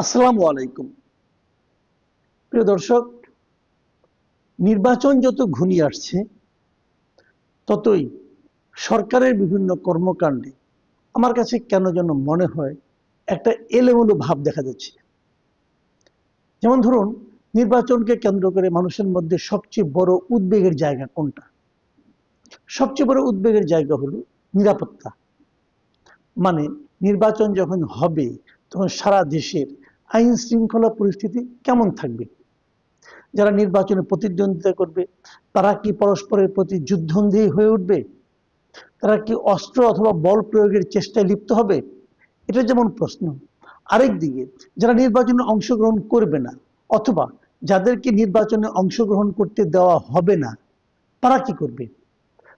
আসসালামু আলাইকুম। প্রিয় দর্শক, নির্বাচন যত ঘনিয়ে আসছে ততই সরকারের বিভিন্ন কর্মকাণ্ডে আমার কাছে কেন যেন মনে হয় একটা এলোমেলো ভাব দেখা যাচ্ছে। যেমন ধরুন, নির্বাচনকে কেন্দ্র করে মানুষের মধ্যে সবচেয়ে বড় উদ্বেগের জায়গা কোনটা? সবচেয়ে বড় উদ্বেগের জায়গা হলো নিরাপত্তা। মানে নির্বাচন যখন হবে তখন সারা দেশের আইন শৃঙ্খলা পরিস্থিতি কেমন থাকবে? যারা নির্বাচনে প্রতিদ্বন্দ্বিতা করবে তারা কি পরস্পরের প্রতি যুদ্ধন্ধী হয়ে উঠবে? তারা কি অস্ত্র অথবা বল প্রয়োগের চেষ্টায় লিপ্ত হবে? এটা যেমন প্রশ্ন। আরেক দিকে যারা নির্বাচনে অংশগ্রহণ করবে না অথবা যাদেরকে নির্বাচনে অংশগ্রহণ করতে দেওয়া হবে না, তারা কি করবে?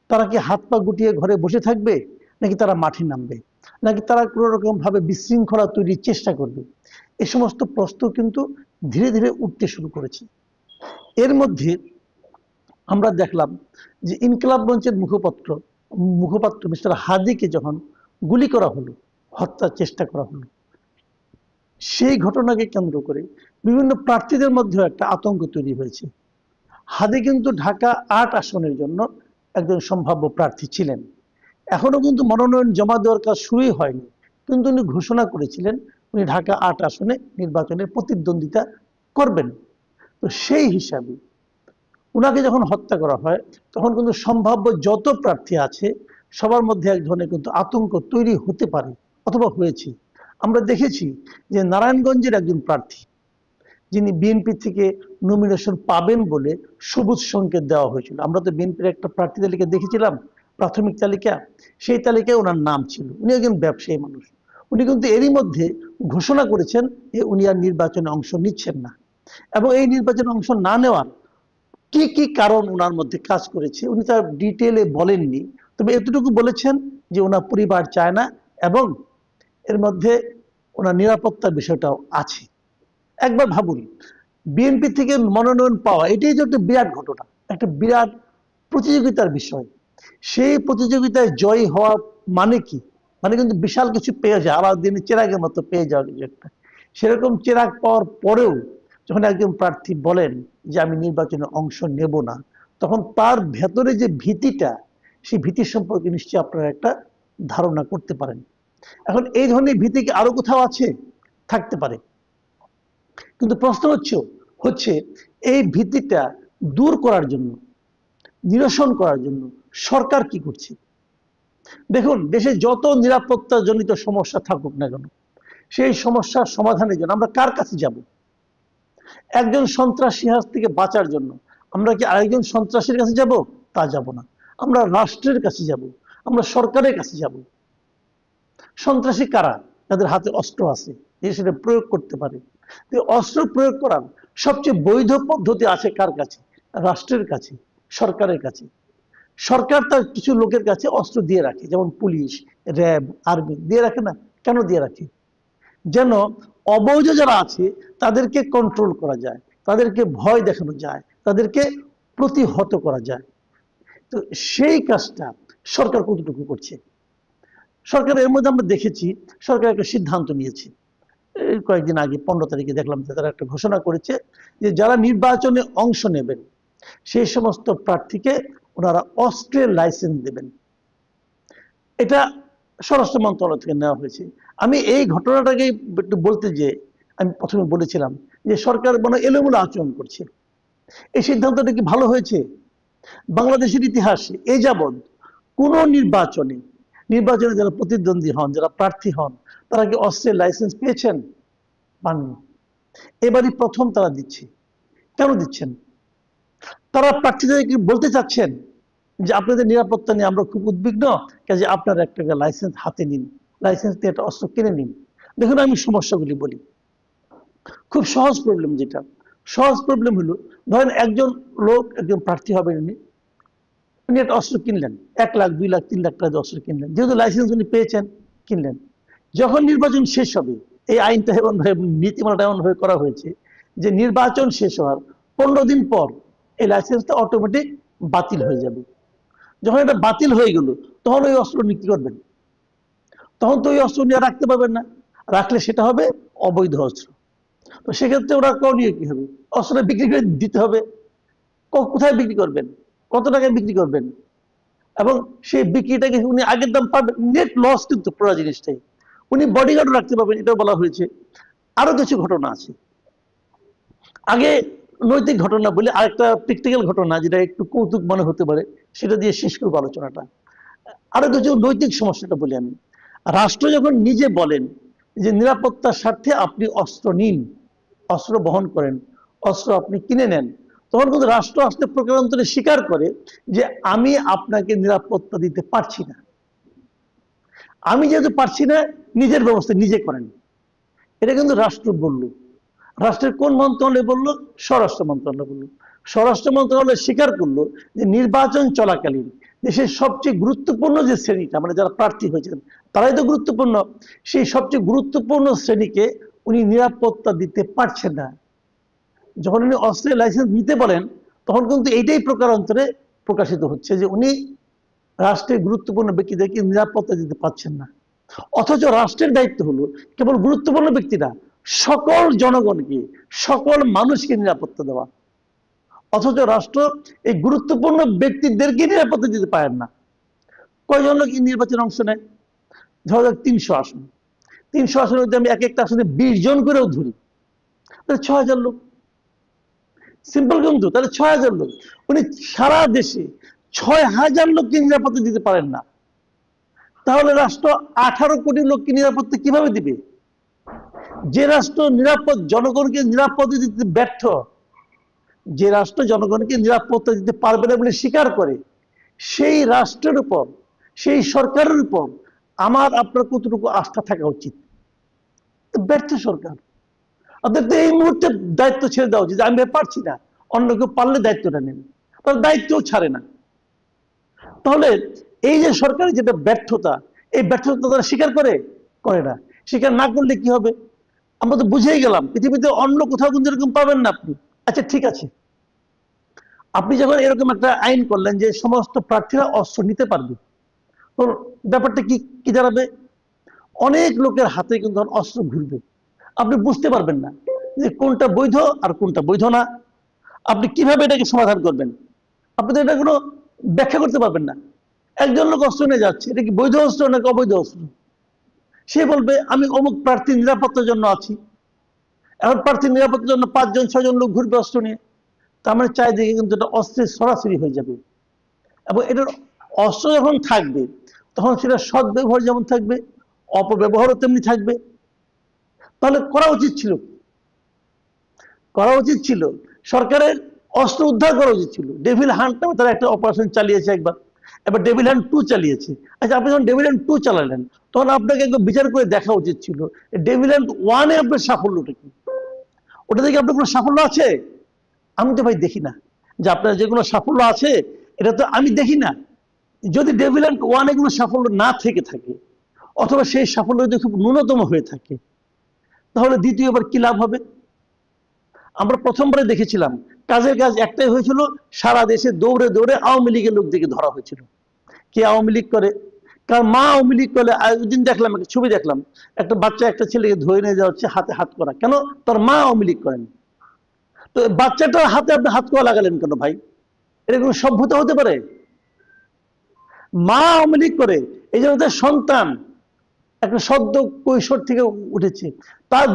তারা কি হাত পা গুটিয়ে ঘরে বসে থাকবে, নাকি তারা মাঠে নামবে, নাকি তারা কোনো রকম ভাবে বিশৃঙ্খলা তৈরির চেষ্টা করবে? এই সমস্ত প্রশ্ন কিন্তু ধীরে ধীরে উঠতে শুরু করেছে। এর মধ্যে আমরা দেখলাম যে ইনকিলাব মঞ্চের মুখপাত্র মিস্টার হাদিকে যখন গুলি করা হলো, হত্যার চেষ্টা করা হলো, সেই ঘটনাকে কেন্দ্র করে বিভিন্ন প্রার্থীদের মধ্যেও একটা আতঙ্ক তৈরি হয়েছে। হাদি কিন্তু ঢাকা ৮ আসনের জন্য একজন সম্ভাব্য প্রার্থী ছিলেন। এখনো কিন্তু মনোনয়ন জমা দেওয়ার কাজ শুরুই হয়নি, কিন্তু উনি ঘোষণা করেছিলেন উনি ঢাকা ৮ আসনে নির্বাচনে প্রতিদ্বন্দ্বিতা করবেন। তো সেই হিসাবে উনাকে যখন হত্যা করা হয় তখন কিন্তু সম্ভাব্য যত প্রার্থী আছে সবার মধ্যে এক ধরনের কিন্তু আতঙ্ক তৈরি হতে পারে অথবা হয়েছে। আমরা দেখেছি যে নারায়ণগঞ্জের একজন প্রার্থী, যিনি বিএনপি থেকে নমিনেশন পাবেন বলে সবুজ সংকেত দেওয়া হয়েছিল। আমরা তো বিএনপির একটা প্রার্থী তালিকা দেখেছিলাম, প্রাথমিক তালিকা, সেই তালিকায় ওনার নাম ছিল। উনি একজন ব্যবসায়ী মানুষ। উনি কিন্তু এরই মধ্যে ঘোষণা করেছেন যে উনি আর নির্বাচনে অংশ নিচ্ছেন না, এবং এই নির্বাচনে অংশ না নেওয়ার কি কি কারণ ওনার মধ্যে কাজ করেছে উনি তার ডিটেলে বলেননি। তবে এতটুকু বলেছেন যে ওনার পরিবার চায় না, এবং এর মধ্যে ওনার নিরাপত্তার বিষয়টাও আছে। একবার ভাবুন, বিএনপি থেকে মনোনয়ন পাওয়া এটাই যে একটা বিরাট ঘটনা, একটা বিরাট প্রতিযোগিতার বিষয়। সেই প্রতিযোগিতায় জয়ী হওয়া মানে কি? মানে কিন্তু বিশাল কিছু পেয়ে যায়, আলাউদ্দিনের চেরাগের মতো পেয়ে যাওয়া কিছু একটা। সেরকম চেরাগ পাওয়ার পরেও যখন একজন প্রার্থী বলেন যে আমি নির্বাচনে অংশ নেব না, তখন তার ভেতরে যে ভীতিটা, সেই ভীতি সম্পর্কে নিশ্চয়ই আপনারা একটা ধারণা করতে পারেন। এখন এই ধরনের ভীতি কি আরো কোথাও আছে? থাকতে পারে, কিন্তু প্রশ্ন হচ্ছে এই ভীতিটা দূর করার জন্য, নিরসন করার জন্য সরকার কি করছে? দেখুন, দেশে যত নিরাপত্তা জনিত সমস্যা থাকুক না কেন, সেই সমস্যার সমাধানের জন্য আমরা কার কাছে যাব? একজন সন্ত্রাসী হাত থেকে বাঁচার জন্য আমরা কি আরেকজন সন্ত্রাসীর কাছে যাব? তা যাব না। আমরা রাষ্ট্রের কাছে যাব, আমরা সরকারের কাছে যাব। সন্ত্রাসী কারা? তাদের হাতে অস্ত্র আছে, যে সেটা প্রয়োগ করতে পারে। অস্ত্র প্রয়োগ করার সবচেয়ে বৈধ পদ্ধতি আছে কার কাছে? রাষ্ট্রের কাছে, সরকারের কাছে। সরকার তার কিছু লোকের কাছে অস্ত্র দিয়ে রাখে, যেমন পুলিশ, র্যাব, আর্মি দিয়ে রাখে না? কেন দিয়ে রাখে? যেন অবৈধ যারা আছে তাদেরকে কন্ট্রোল করা যায়, তাদেরকে ভয় দেখানো যায়, তাদেরকে প্রতিহত করা যায়। তো সেই কাজটা সরকার কতটুকু করছে? সরকার এর মধ্যে আমরা দেখেছি সরকার একটা সিদ্ধান্ত নিয়েছে। এই কয়েকদিন আগে 15 তারিখে দেখলাম যে তারা একটা ঘোষণা করেছে যে যারা নির্বাচনে অংশ নেবেন সেই সমস্ত প্রার্থীকে ওনারা অস্ত্রের লাইসেন্স দেবেন। এটা স্বরাষ্ট্র মন্ত্রণালয় থেকে নেওয়া হয়েছে। আমি এই ঘটনাটাকে একটু বলতে যে আমি প্রথমে বলেছিলাম যে সরকার মনে এলোমেলো আচরণ করছে। এই সিদ্ধান্তটা কি ভালো হয়েছে? বাংলাদেশের ইতিহাসে এ যাবৎ কোন নির্বাচনে যারা প্রতিদ্বন্দ্বী হন, যারা প্রার্থী হন, তারা কি অস্ত্রের লাইসেন্স পেয়েছেন? পাননি। এবারই প্রথম তারা দিচ্ছে। কেন দিচ্ছেন? তারা প্রার্থীদের কি বলতে চাচ্ছেন যে আপনাদের নিরাপত্তা নিয়ে আমরা খুব উদ্বিগ্ন, কাজে আপনারা একটা লাইসেন্স হাতে নিন, লাইসেন্স দিয়ে একটা অস্ত্র কিনে নিন? দেখুন, আমি সমস্যাগুলি বলি। খুব সহজ প্রবলেম, যেটা সহজ প্রবলেম হলো, ধরেন একজন লোক, একজন প্রার্থী হবেন, উনি একটা অস্ত্র কিনলেন, 1 লাখ 2 লাখ 3 লাখ টাকা অস্ত্র কিনলেন, যেহেতু লাইসেন্স উনি পেয়েছেন, কিনলেন। যখন নির্বাচন শেষ হবে, এই আইনটা এমন ভাবে, নীতিমালাটা এমন ভাবে করা হয়েছে যে নির্বাচন শেষ হওয়ার 15 দিন পর এই লাইসেন্সটা অটোমেটিক বাতিল হয়ে যাবে। যখন এটা বাতিল হয়ে গেল, তখন ওই অস্ত্র নিয়ে কি করবেন? তখন তো ওই অস্ত্র নিয়ে রাখতে পারবেন না, রাখলে সেটা হবে অবৈধ অস্ত্র। তো সেক্ষেত্রে ওরা করণীয় কি হবে? অস্ত্রটা বিক্রি করে দিতে হবে। কোথায় বিক্রি করবেন, কত টাকায় বিক্রি করবেন, এবং সেই বিক্রিটাকে উনি আগের দাম পাবেন, নেট লস কিন্তু পুরো জিনিসটাই। উনি বডিগার্ড রাখতে পারবেন, এটাও বলা হয়েছে। আরো কিছু ঘটনা আছে। আগে নৈতিক ঘটনা বলে আরেকটা প্র্যাকটিক্যাল ঘটনা, যেটা একটু কৌতুক মনে হতে পারে, সেটা দিয়ে শেষ করবো আলোচনাটা। আরো কিছু নৈতিক সমস্যাটা বলি আমি। রাষ্ট্র যখন নিজে বলেন যে নিরাপত্তার স্বার্থে আপনি অস্ত্র নিন, অস্ত্র বহন করেন, অস্ত্র আপনি কিনে নেন, তখন কিন্তু রাষ্ট্র আসলে প্রকারান্তরে স্বীকার করে যে আমি আপনাকে নিরাপত্তা দিতে পারছি না। আমি যেহেতু পারছি না, নিজের ব্যবস্থা নিজে করেন। এটা কিন্তু রাষ্ট্র বলল। রাষ্ট্রের কোন মন্ত্রণালয় বললো? স্বরাষ্ট্র মন্ত্রণালয় বললো। স্বরাষ্ট্র মন্ত্রণালয় স্বীকার করলো যে নির্বাচন চলাকালীন দেশের সবচেয়ে গুরুত্বপূর্ণ যে শ্রেণীটা, মানে যারা প্রার্থী হয়েছেন তারাই তো গুরুত্বপূর্ণ, সেই সবচেয়ে গুরুত্বপূর্ণ শ্রেণীকে উনি নিরাপত্তা দিতে পারছেন না। যখন উনি অস্ত্রের লাইসেন্স নিতে বলেন, তখন কিন্তু এইটাই প্রকারান্তরে প্রকাশিত হচ্ছে যে উনি রাষ্ট্রের গুরুত্বপূর্ণ ব্যক্তিদেরকে নিরাপত্তা দিতে পারছেন না। অথচ রাষ্ট্রের দায়িত্ব হলো কেবল গুরুত্বপূর্ণ ব্যক্তিরা, সকল জনগণকে, সকল মানুষকে নিরাপত্তা দেওয়া। অথচ রাষ্ট্র এই গুরুত্বপূর্ণ ব্যক্তিদেরকে নিরাপত্তা দিতে পারেন না। কয়জন লোক এই নির্বাচনে অংশ নেয়? ধরা যাক 300 আসন, 300 আসনের মধ্যে আমি এক একটা আসনে 20 জন করেও ধরি, তাহলে 6000 লোক। সিম্পল কিন্তু, তাহলে 6000 লোক। উনি সারা দেশে 6000 লোককে নিরাপত্তা দিতে পারেন না, তাহলে রাষ্ট্র 18 কোটি লোককে নিরাপত্তা কিভাবে দিবে? যে রাষ্ট্র জনগণকে নিরাপত্তা দিতে ব্যর্থ, যে রাষ্ট্র জনগণকে নিরাপত্তা দিতে পারবে না বলে স্বীকার করে, সেই রাষ্ট্রের উপর, সেই সরকারের উপর আমার আপনার কতটুকু আস্থা থাকা উচিত? ব্যর্থ সরকার। অর্থাৎ এই মুহূর্তে দায়িত্ব ছেড়ে দেওয়া উচিত, আমি পারছি না, অন্য কেউ পারলে দায়িত্বটা নেন। তার দায়িত্বও ছাড়ে না। তাহলে এই যে সরকারের যেটা ব্যর্থতা, এই ব্যর্থতা তারা স্বীকার করে না। স্বীকার না করলে কি হবে? আমরা তো বুঝেই গেলাম পৃথিবীতে অন্য কোথাও কিন্তু এরকম পাবেন না আপনি। আচ্ছা ঠিক আছে, আপনি যখন এরকম একটা আইন করলেন যে সমস্ত প্রার্থীরা অস্ত্র নিতে পারবে, তো ব্যাপারটা কি কি দাঁড়াবে? অনেক লোকের হাতে কিন্তু অস্ত্র ঘুরবে, আপনি বুঝতে পারবেন না যে কোনটা বৈধ আর কোনটা বৈধ না। আপনি কিভাবে এটাকে সমাধান করবেন? আপনি তো এটা কোনো ব্যাখ্যা করতে পারবেন না। একজন লোক অস্ত্র নিয়ে যাচ্ছে, এটা কি বৈধ অস্ত্র নাকি অবৈধ অস্ত্র? সে বলবে আমি অমুক প্রার্থীর নিরাপত্তার জন্য আছি। এখন প্রার্থীর নিরাপত্তার জন্য 5 জন 6 জন লোক ঘুরবে অস্ত্র নিয়ে, তার মানে চারিদিকে কিন্তু এটা অস্ত্রের সরাসরি হয়ে যাবে। এবং এটার অস্ত্র যখন থাকবে, তখন সেটা সদ্ব্যবহার যেমন থাকবে, অপব্যবহারও তেমনি থাকবে। তাহলে করা উচিত ছিল সরকারের অস্ত্র উদ্ধার করা উচিত ছিল। ডেভিল হান্ট নামে তারা একটা অপারেশন চালিয়েছে একবার, এবার ডেভিল হ্যান্ড 2 চালিয়েছে। আচ্ছা, আপনি যখন ডেভিল হ্যান্ড 2 চালালেন, তখন আপনাকে একবার বিচার করে দেখা উচিত ছিল ডেভিল হ্যান্ড 1-এ আপনার সাফল্যটা কি? ওটা থেকে আপনার কোনো সাফল্য আছে? আমি তো ভাই দেখি না যে আপনার যেগুলো সাফল্য আছে, এটা তো আমি দেখি না। যদি ডেভিল হ্যান্ড 1-এ কোনো সাফল্য না থেকে থাকে, অথবা সেই সাফল্য যদি খুব ন্যূনতম হয়ে থাকে, তাহলে দ্বিতীয়বার কি লাভ হবে? আমরা প্রথমবারে দেখেছিলাম কাজের কাজ একটাই হয়েছিল, সারা দেশে দৌড়ে দৌড়ে আওয়ামী লীগের লোকদেরকে ধরা হয়েছিল। কে আওয়ামী লীগ করে? কারণ মা আওয়ামী লীগ করলে, ওই দিন দেখলাম একটা ছবি দেখলাম, একটা বাচ্চা একটা ছেলেকে ধরে নিয়ে যাওয়া হচ্ছে হাতে হাত করা, কেন? তার মা আওয়ামী লীগ করেন। তো বাচ্চাটার হাতে আপনি হাত করা লাগালেন কেন ভাই? এটা কোনো সভ্যতা হতে পারে? মা আওয়ামী লীগ করে, এই জন্য তার সন্তান একটা সদ্য কৈশোর থেকে উঠেছে, তার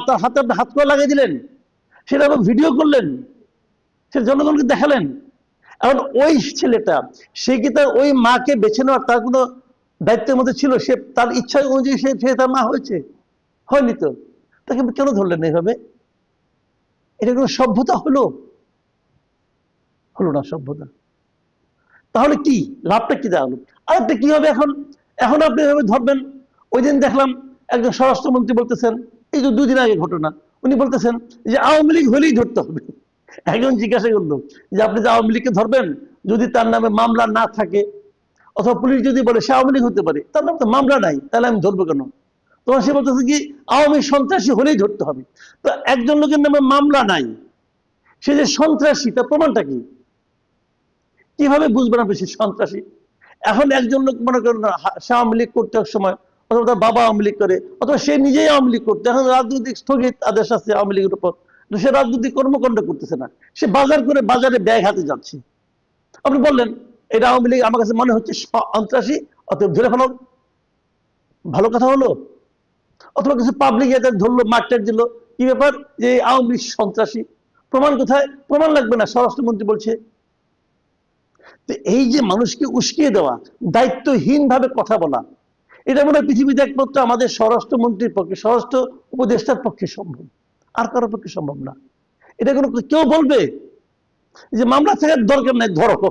তার হাতে আপনি হাত করা লাগিয়ে দিলেন, সেটা আবার ভিডিও করলেন, সেটা জনগণকে দেখালেন। এখন ওই ছেলেটা, সে কি তার ওই মাকে বেছে নেওয়ার তার কোনো দায়িত্বের মধ্যে ছিল? সে তার ইচ্ছা অনুযায়ী সে তার মা হয়েছে? হয়নি তো। তাকে কেন ধরলেন এইভাবে? এটা কোনো সভ্যতা হলো? না সভ্যতা। তাহলে কি লাভটা কি দাঁড়ালো? আরেকটা কি হবে এখন? এখন আপনি এভাবে ধরবেন। ওই দিন দেখলাম একজন স্বরাষ্ট্রমন্ত্রী বলতেছেন, এই যে 2 দিন আগে ঘটনা, উনি বলতেছেন যে আওয়ামী লীগ হলেই ধরতে হবে। একজন জিজ্ঞাসা করলো যে আপনি যে আওয়ামী লীগকে ধরবেন, যদি তার নামে মামলা না থাকে, অথবা পুলিশ যদি বলে সে আওয়ামী লীগ হতে পারে, তার নামে তো মামলা নাই, তাহলে আমি ধরবো কেন? তখন সে বলতেছে কি আওয়ামী সন্ত্রাসী হলেই ধরতে হবে। তো একজন লোকের নামে মামলা নাই, সে যে সন্ত্রাসী, তার প্রমাণটা কি? কিভাবে বুঝবেন আপনি সে সন্ত্রাসী? এখন একজন লোক মনে করেন আওয়ামী লীগ করতে এক সময় অথবা তার বাবা আওয়ামী লীগ করে, অথবা সে নিজেই আওয়ামী লীগ করতো, এখন রাজনৈতিক স্থগিত আদেশ আছে আওয়ামী লীগের উপর, সে রাজনৈতিক কর্মকাণ্ড করতেছে না, সে বাজার করে বাজারে ব্যাগ হাতে যাচ্ছে। আপনি বললেন এটা আওয়ামী লীগ, আমার কাছে মনে হচ্ছে সন্ত্রাসী, অতএব ধরে ফেলো, ভালো কথা হলো। অথবা কিছু পাবলিক এদের ধরলো, মারটার দিল, কি ব্যাপার যে আওয়ামী লীগ সন্ত্রাসী, প্রমাণ কোথায়? প্রমাণ লাগবে না, স্বরাষ্ট্রমন্ত্রী বলছে। তো এই যে মানুষকে উস্কিয়ে দেওয়া, দায়িত্বহীন ভাবে কথা বলা, এটা মনে হয় পৃথিবীতে একমাত্র আমাদের স্বরাষ্ট্রমন্ত্রীর পক্ষে, স্বরাষ্ট্র উপদেষ্টার পক্ষে সম্ভব, আর কারোর পক্ষে সম্ভব না। এটা কোনো কেউ বলবে যে মামলা থাকার দরকার নাই, ধরো,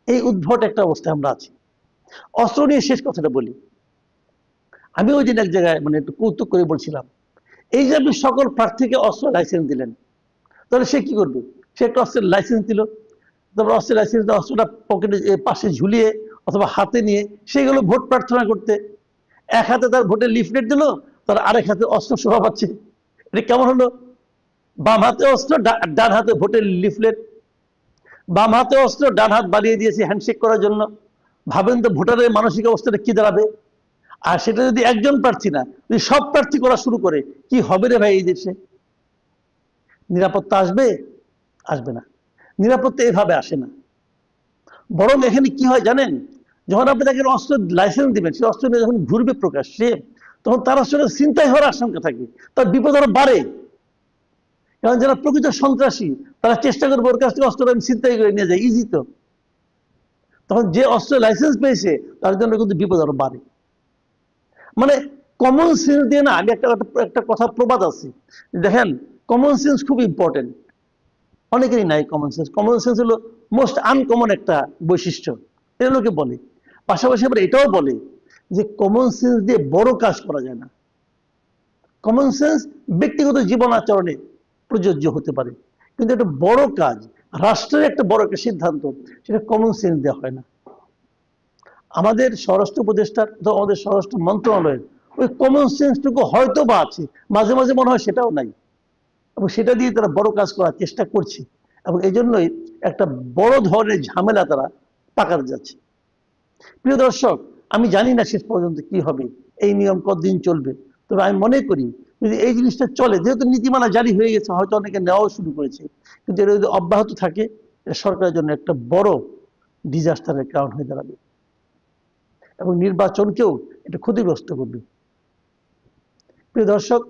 এই উদ্ভট একটা অবস্থায় আমরা আছি। অস্ত্র নিয়ে শেষ কথাটা বলি। আমি ওই দিন এক জায়গায় মানে একটু কৌতুক করে বলছিলাম, এই যে আপনি সকল প্রার্থীকে অস্ত্র লাইসেন্স দিলেন, তাহলে সে কি করবে? সে একটা অস্ত্রের লাইসেন্স দিল, তারপর অস্ত্রের লাইসেন্স, অস্ত্রটা পকেটে পাশে ঝুলিয়ে অথবা হাতে নিয়ে সেগুলো ভোট প্রার্থনা করতে, এক হাতে তার ভোটের লিফলেট দিল, তার আরেক হাতে অস্ত্র শোভা পাচ্ছে। এটা কেমন হলো? বাম হাতে অস্ত্র, ডান হাতে ভোটের লিফলেট, বাম হাতে অস্ত্র, ডান হাত বাড়িয়ে দিয়েছে হ্যান্ডশেক করার জন্য। ভাবেন তো ভোটারের মানসিক অবস্থাটা কি দাঁড়াবে? আর সেটা যদি একজন প্রার্থী না, যদি সব প্রার্থী করা শুরু করে, কি হবে রে ভাই এই দেশে? নিরাপত্তা আসবে? আসবে না। নিরাপত্তা এভাবে আসে না। বরং এখানে কি হয় জানেন, যখন আপনি তাকে অস্ত্র লাইসেন্স দিবেন, সেই অস্ত্র নিয়ে যখন ঘুরবে প্রকাশ্যে, তখন তার আসলে ছিনতাই হওয়ার আশঙ্কা থাকে, তার বিপদ আরো বাড়ে। কারণ যারা প্রকৃত সন্ত্রাসী, তারা চেষ্টা করবে ওর কাছ থেকে অস্ত্র আমি ছিনতাই করে নিয়ে যায়, ইজি তো। তখন যে অস্ত্র লাইসেন্স পেয়েছে তার জন্য কিন্তু বিপদ আরো বাড়ে। মানে কমন সেন্স দিয়ে না, আমি একটা কথা প্রবাদ আছে, দেখেন কমন সেন্স খুব ইম্পর্টেন্ট। অনেকেরই নাই কমন সেন্স। কমন সেন্স হলো মোস্ট আনকমন একটা বৈশিষ্ট্য, এটা লোকে বলে। পাশাপাশি আবার এটাও বলে যে কমন সেন্স দিয়ে বড় কাজ করা যায় না। কমন সেন্স ব্যক্তিগত জীবন আচরণে প্রযোজ্য হতে পারে, কিন্তু একটা বড় কাজ, রাষ্ট্রের একটা বড় একটা সিদ্ধান্ত, সেটা কমন সেন্স দেওয়া হয় না। আমাদের স্বরাষ্ট্র উপদেষ্টার, আমাদের স্বরাষ্ট্র মন্ত্রণালয়ের ওই কমন সেন্সটুকু হয়তো বা আছে, মাঝে মাঝে মনে হয় সেটাও নাই, এবং সেটা দিয়ে তারা বড় কাজ করার চেষ্টা করছে, এবং এই জন্যই একটা বড় ধরনের ঝামেলা তারা পাকাতে যাচ্ছে। প্রিয় দর্শক, আমি জানি না শেষ পর্যন্ত কি হবে, এই নিয়ম কতদিন চলবে, তবে আমি মনে করি যদি এই জিনিসটা চলে, যেহেতু নীতিমালা জারি হয়ে গেছে, হয়তো অনেকে নেওয়াও শুরু করেছে, কিন্তু এটা যদি অব্যাহত থাকে, এটা সরকারের জন্য একটা বড় ডিজাস্টারের কারণ হয়ে দাঁড়াবে, এবং নির্বাচনকেও এটা ক্ষতিগ্রস্ত করবে। প্রিয় দর্শক,